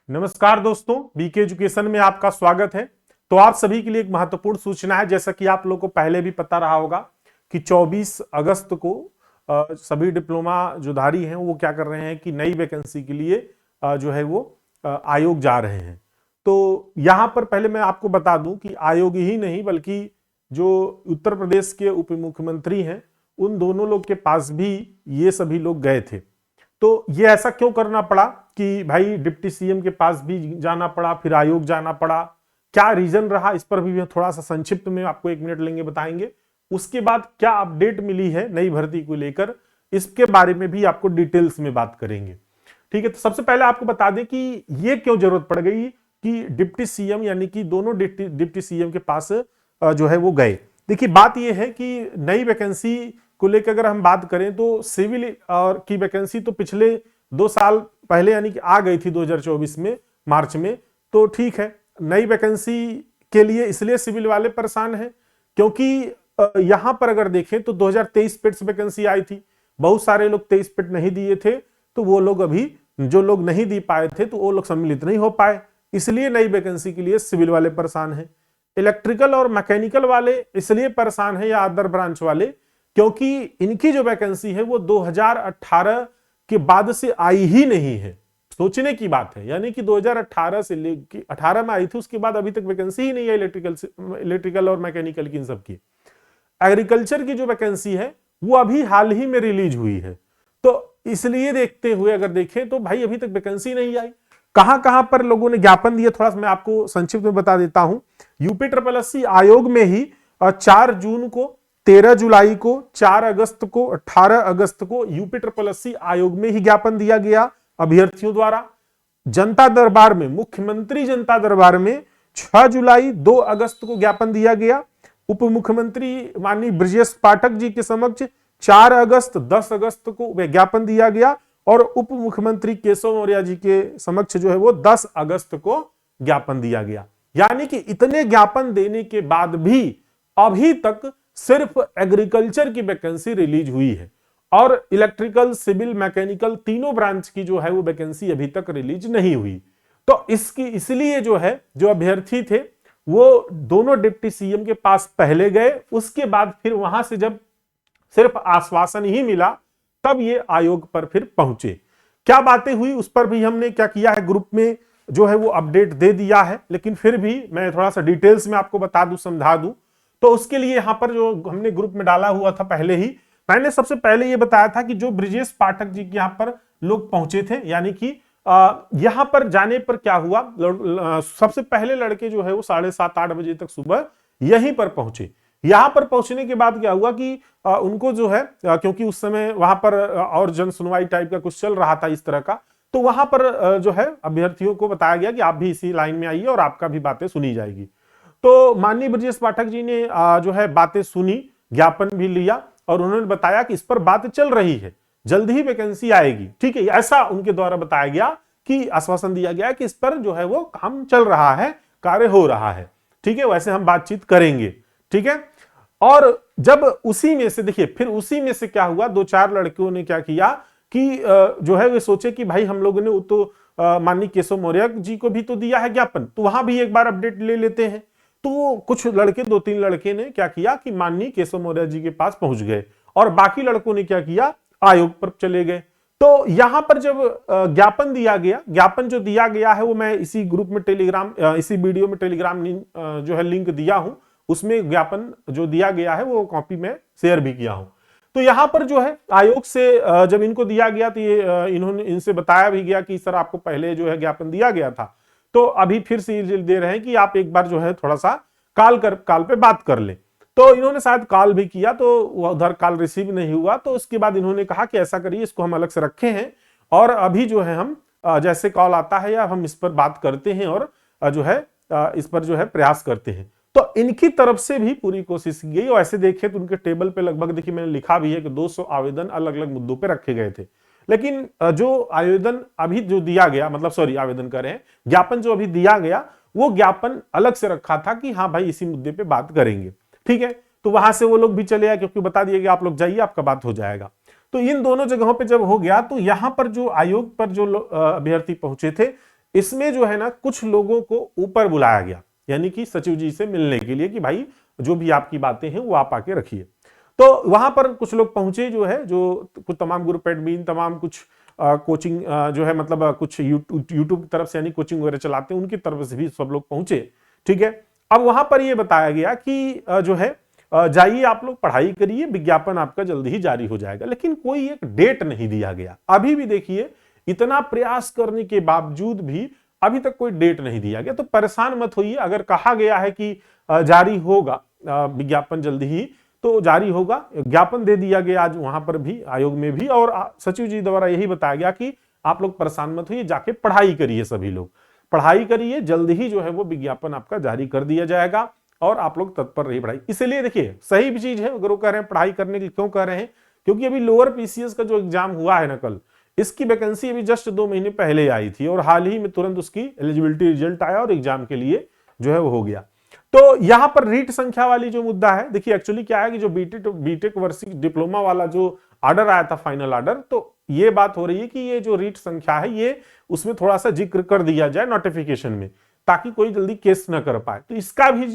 नमस्कार दोस्तों, BK education में आपका स्वागत है। तो आप सभी के लिए एक महत्वपूर्ण सूचना है। जैसा कि आप लोगों को पहले भी पता रहा होगा कि 24 अगस्त को सभी डिप्लोमा जो धारी हैं वो क्या कर रहे हैं कि नई वैकेंसी के लिए जो है वो आयोग जा रहे हैं। तो यहां पर पहले मैं आपको बता दूं कि आयोग ही नहीं बल्कि जो उत्तर प्रदेश के उप मुख्यमंत्री हैं उन दोनों लोग के पास भी ये सभी लोग गए थे। तो ये ऐसा क्यों करना पड़ा कि भाई डिप्टी सीएम के पास भी जाना पड़ा, फिर आयोग जाना पड़ा, क्या रीजन रहा, इस पर भी थोड़ा सा संक्षिप्त में आपको 1 मिनट लेंगे बताएंगे। उसके बाद क्या अपडेट मिली है नई भर्ती को लेकर, इसके बारे में भी आपको डिटेल्स में बात करेंगे। ठीक है, तो सबसे पहले आपको बता दें कि ये क्यों जरूरत पड़ गई कि डिप्टी सीएम यानी कि दोनों डिप्टी सीएम के पास जो है वो गए। देखिए, बात ये है कि नई वैकेंसी को लेकर अगर हम बात करें तो सिविल और की वैकेंसी तो पिछले 2 साल पहले यानी कि आ गई थी 2024 में मार्च में। तो ठीक है, नई वैकेंसी के लिए इसलिए सिविल वाले परेशान हैं क्योंकि यहां पर अगर देखें तो 2023 पेट्स वैकेंसी आई थी, बहुत सारे लोग 23 पेट नहीं दिए थे, तो वो लोग अभी जो लोग नहीं दी पाए थे तो वो लोग सम्मिलित नहीं हो पाए, इसलिए नई वैकेंसी के लिए सिविल वाले परेशान हैं। इलेक्ट्रिकल और मैकेनिकल वाले इसलिए परेशान है या अदर ब्रांच वाले क्योंकि इनकी जो वैकेंसी है वो 2018 के बाद से आई ही नहीं है। सोचने की बात है, यानी कि 2018 से लेकर 18 में आई थी, उसके बाद अभी तक वैकेंसी ही नहीं है इलेक्ट्रिकल और मैकेनिकल की, इन सब की। एग्रीकल्चर की जो वैकेंसी है वो अभी हाल ही में रिलीज हुई है। तो इसलिए देखते हुए अगर देखें तो भाई अभी तक वैकेंसी नहीं आई। कहां कहां पर लोगों ने ज्ञापन दिए, थोड़ा सा मैं आपको संक्षिप्त में बता देता हूं। यूपी SSC आयोग में ही 4 जून को, 13 जुलाई को, 4 अगस्त को, 18 अगस्त को यूपी SSC आयोग में ही ज्ञापन दिया गया अभ्यर्थियों द्वारा। जनता दरबार में, मुख्यमंत्री जनता दरबार में 6 जुलाई, 2 अगस्त को ज्ञापन दिया गया। उप मुख्यमंत्री माननीय ब्रजेश पाठक जी के समक्ष 4 अगस्त, 10 अगस्त को ज्ञापन दिया गया और उप मुख्यमंत्री केशव मौर्य जी के समक्ष जो है वो 10 अगस्त को ज्ञापन दिया गया। यानी कि इतने ज्ञापन देने के बाद भी अभी तक सिर्फ एग्रीकल्चर की वैकेंसी रिलीज हुई है और इलेक्ट्रिकल, सिविल, मैकेनिकल तीनों ब्रांच की जो है वो वैकेंसी अभी तक रिलीज नहीं हुई। तो इसलिए जो है जो अभ्यर्थी थे वो दोनों डिप्टी सीएम के पास पहले गए, उसके बाद फिर वहां से जब सिर्फ आश्वासन ही मिला तब ये आयोग पर फिर पहुंचे। क्या बातें हुई उस पर भी हमने क्या किया है, ग्रुप में जो है वो अपडेट दे दिया है, लेकिन फिर भी मैं थोड़ा सा डिटेल्स में आपको बता दूं, समझा दूं। तो उसके लिए यहां पर जो हमने ग्रुप में डाला हुआ था पहले ही, मैंने सबसे पहले ये बताया था कि जो ब्रजेश पाठक जी के यहां पर लोग पहुंचे थे, यानी कि यहां पर जाने पर क्या हुआ, सबसे पहले लड़के जो है वो 7:30-8 बजे तक सुबह यहीं पर पहुंचे। यहां पर पहुंचने के बाद क्या हुआ कि उनको जो है क्योंकि उस समय वहां पर और जन सुनवाई टाइप का कुछ चल रहा था इस तरह का, तो वहां पर जो है अभ्यर्थियों को बताया गया कि आप भी इसी लाइन में आइए और आपका भी बातें सुनी जाएगी। तो माननीय ब्रजेश पाठक जी ने जो है बातें सुनी, ज्ञापन भी लिया और उन्होंने बताया कि इस पर बात चल रही है, जल्द ही वैकेंसी आएगी। ठीक है, ऐसा उनके द्वारा बताया गया कि आश्वासन दिया गया कि इस पर जो है वो काम चल रहा है, कार्य हो रहा है। ठीक है, वैसे हम बातचीत करेंगे। ठीक है, और जब उसी में से देखिए फिर उसी में से क्या हुआ, 2-4 लड़कियों ने क्या किया कि जो है वे सोचे कि भाई हम लोगों ने तो माननीय केशव मौर्य जी को भी तो दिया है ज्ञापन, तो वहां भी एक बार अपडेट ले लेते हैं। तो कुछ लड़के, 2-3 लड़के ने क्या किया कि माननीय केशव मौर्य जी के पास पहुंच गए और बाकी लड़कों ने क्या किया, आयोग पर चले गए। तो यहां पर जब ज्ञापन दिया गया, ज्ञापन जो दिया गया है वो मैं इसी ग्रुप में टेलीग्राम, इसी वीडियो में टेलीग्राम जो है लिंक दिया हूं, उसमें ज्ञापन जो दिया गया है वो कॉपी में शेयर भी किया हूं। तो यहां पर जो है आयोग से जब इनको दिया गया तो ये इन्होंने इनसे बताया भी गया कि सर आपको पहले जो है ज्ञापन दिया गया था, तो अभी फिर से दे रहे हैं कि आप एक बार जो है थोड़ा सा कॉल पे बात कर ले। तो इन्होंने शायद कॉल भी किया तो उधर कॉल रिसीव नहीं हुआ, तो उसके बाद इन्होंने कहा कि ऐसा करिए, इसको हम अलग से रखे हैं और अभी जो है हम जैसे कॉल आता है या हम इस पर बात करते हैं और जो है इस पर जो है प्रयास करते हैं। तो इनकी तरफ से भी पूरी कोशिश की गई और ऐसे देखे तो उनके टेबल पे लगभग, देखिए मैंने लिखा भी है कि 200 आवेदन अलग अलग मुद्दों पे रखे गए थे, लेकिन जो आवेदन अभी जो दिया गया, मतलब सॉरी आवेदन कर रहे हैं, ज्ञापन जो अभी दिया गया वो ज्ञापन अलग से रखा था कि हाँ भाई इसी मुद्दे पे बात करेंगे। ठीक है, तो वहां से वो लोग भी चले आए क्योंकि बता दिए कि आप लोग जाइए, आपका बात हो जाएगा। तो इन दोनों जगहों पे जब हो गया तो यहां पर जो आयोग पर जो अभ्यर्थी पहुंचे थे इसमें जो है ना कुछ लोगों को ऊपर बुलाया गया, यानी कि सचिव जी से मिलने के लिए कि भाई जो भी आपकी बातें हैं वो आप आके रखिए। तो वहां पर कुछ लोग पहुंचे, जो है जो कुछ तमाम ग्रुप एडमिन, तमाम कुछ कोचिंग जो है मतलब कुछ यूट्यूब की तरफ से यानी कोचिंग वगैरह चलाते हैं उनकी तरफ से भी सब लोग पहुंचे। ठीक है, अब वहां पर यह बताया गया कि जो है जाइए आप लोग पढ़ाई करिए, विज्ञापन आपका जल्दी ही जारी हो जाएगा, लेकिन कोई एक डेट नहीं दिया गया। अभी भी देखिए इतना प्रयास करने के बावजूद भी अभी तक कोई डेट नहीं दिया गया। तो परेशान मत होइए, अगर कहा गया है कि जारी होगा विज्ञापन जल्दी ही, तो जारी होगा। ज्ञापन दे दिया गया आज वहां पर भी, आयोग में भी, और सचिव जी द्वारा यही बताया गया कि आप लोग परेशान मत होइए, जाके पढ़ाई करिए, सभी लोग पढ़ाई करिए, जल्द ही जो है वो विज्ञापन आपका जारी कर दिया जाएगा और आप लोग तत्पर रहिए पढ़ाई। इसलिए देखिए सही भी चीज है, अगर वो कह रहे हैं पढ़ाई करने की, क्यों कह रहे हैं, क्योंकि अभी लोअर पीसीएस का जो एग्जाम हुआ है ना कल, इसकी वैकेंसी अभी जस्ट 2 महीने पहले आई थी और हाल ही में तुरंत उसकी एलिजिबिलिटी रिजल्ट आया और एग्जाम के लिए जो है वो हो गया। तो यहां पर रीट संख्या वाली जो मुद्दा है, देखिए एक्चुअली क्या है कि जो बीटेक वार्षिक डिप्लोमा वाला जो ऑर्डर आया था, फाइनल ऑर्डर, तो ये बात हो रही है कि ये जो रीट संख्या है ये उसमें थोड़ा सा जिक्र कर दिया जाए नोटिफिकेशन में, ताकि कोई जल्दी केस न कर पाए। तो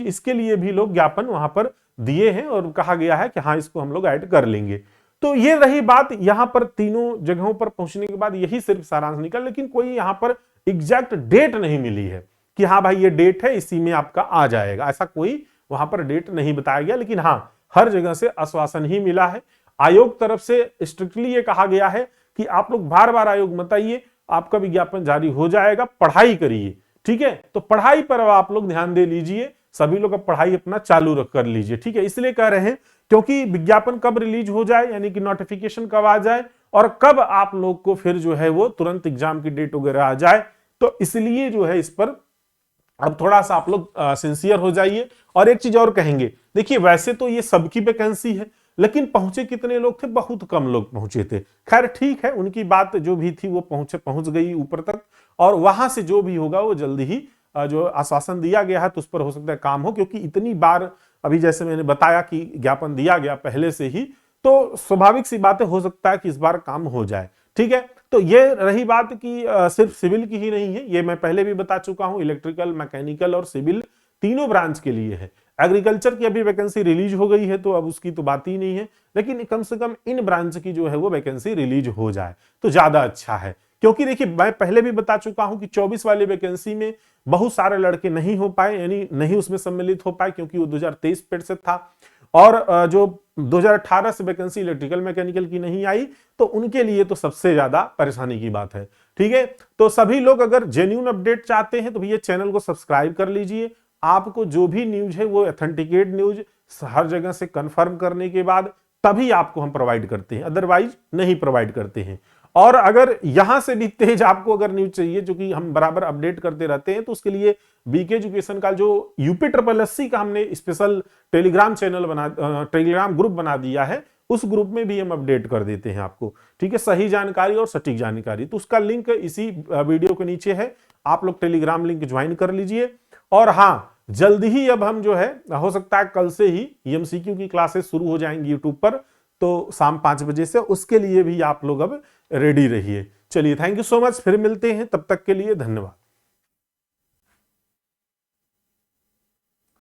इसके लिए भी लोग ज्ञापन वहां पर दिए हैं और कहा गया है कि हाँ इसको हम लोग ऐड कर लेंगे। तो ये रही बात, यहां पर तीनों जगहों पर पहुंचने के बाद यही सिर्फ सारांश निकल, लेकिन कोई यहां पर एग्जैक्ट डेट नहीं मिली है कि हाँ भाई ये डेट है, इसी में आपका आ जाएगा, ऐसा कोई वहां पर डेट नहीं बताया गया। लेकिन हाँ हर जगह से आश्वासन ही मिला है। आयोग तरफ से स्ट्रिक्टली ये कहा गया है कि आप लोग बार बार आयोग मत आइए, आपका विज्ञापन जारी हो जाएगा, पढ़ाई करिए। ठीक है, तो पढ़ाई पर आप लोग ध्यान दे लीजिए, सभी लोग अब पढ़ाई अपना चालू रख कर लीजिए। ठीक है, इसलिए कह रहे हैं क्योंकि विज्ञापन कब रिलीज हो जाए, यानी कि नोटिफिकेशन कब आ जाए और कब आप लोग को फिर जो है वो तुरंत एग्जाम की डेट वगैरह आ जाए, तो इसलिए जो है इस पर अब थोड़ा सा आप लोग सिंसियर हो जाइए। और एक चीज और कहेंगे, देखिए वैसे तो ये सबकी वैकेंसी है, लेकिन पहुंचे कितने लोग थे, बहुत कम लोग पहुंचे थे। खैर ठीक है, उनकी बात जो भी थी वो पहुंच गई ऊपर तक, और वहां से जो भी होगा वो जल्दी ही जो आश्वासन दिया गया है तो उस पर हो सकता है काम हो, क्योंकि इतनी बार अभी जैसे मैंने बताया कि ज्ञापन दिया गया पहले से ही, तो स्वाभाविक सी बातें हो सकता है कि इस बार काम हो जाए। ठीक है, तो ये रही बात कि सिर्फ सिविल की ही नहीं है, ये मैं पहले भी बता चुका हूं, इलेक्ट्रिकल, मैकेनिकल और सिविल तीनों ब्रांच के लिए है। एग्रीकल्चर की अभी वैकेंसी रिलीज हो गई है तो अब उसकी तो बात ही नहीं है, लेकिन कम से कम इन ब्रांच की जो है वो वैकेंसी रिलीज हो जाए तो ज्यादा अच्छा है। क्योंकि देखिए मैं पहले भी बता चुका हूं कि 24 वाली वैकेंसी में बहुत सारे लड़के नहीं हो पाए, यानी नहीं उसमें सम्मिलित हो पाए, क्योंकि वो 2023 पेड से था, और जो 2018 से वैकेंसी इलेक्ट्रिकल मैकेनिकल की नहीं आई, तो उनके लिए तो सबसे ज्यादा परेशानी की बात है। ठीक है, तो सभी लोग अगर जेन्युइन अपडेट चाहते हैं तो भैया चैनल को सब्सक्राइब कर लीजिए। आपको जो भी न्यूज है वो ऑथेंटिकेट न्यूज हर जगह से कंफर्म करने के बाद तभी आपको हम प्रोवाइड करते हैं, अदरवाइज नहीं प्रोवाइड करते हैं। और अगर यहां से भी तेज आपको अगर न्यूज चाहिए, जो कि हम बराबर अपडेट करते रहते हैं, तो उसके लिए बीके एजुकेशन का जो यूपी SSSC का हमने स्पेशल टेलीग्राम टेलीग्राम ग्रुप बना दिया है, उस ग्रुप में भी हम अपडेट कर देते हैं आपको। ठीक है, सही जानकारी और सटीक जानकारी, तो उसका लिंक इसी वीडियो के नीचे है, आप लोग टेलीग्राम लिंक ज्वाइन कर लीजिए। और हाँ जल्द ही अब हम जो है हो सकता है कल से ही एमसीक्यू की क्लासेस शुरू हो जाएंगी यूट्यूब पर, तो शाम 5 बजे से, उसके लिए भी आप लोग अब रेडी रहिए। चलिए थैंक यू सो मच, फिर मिलते हैं, तब तक के लिए धन्यवाद।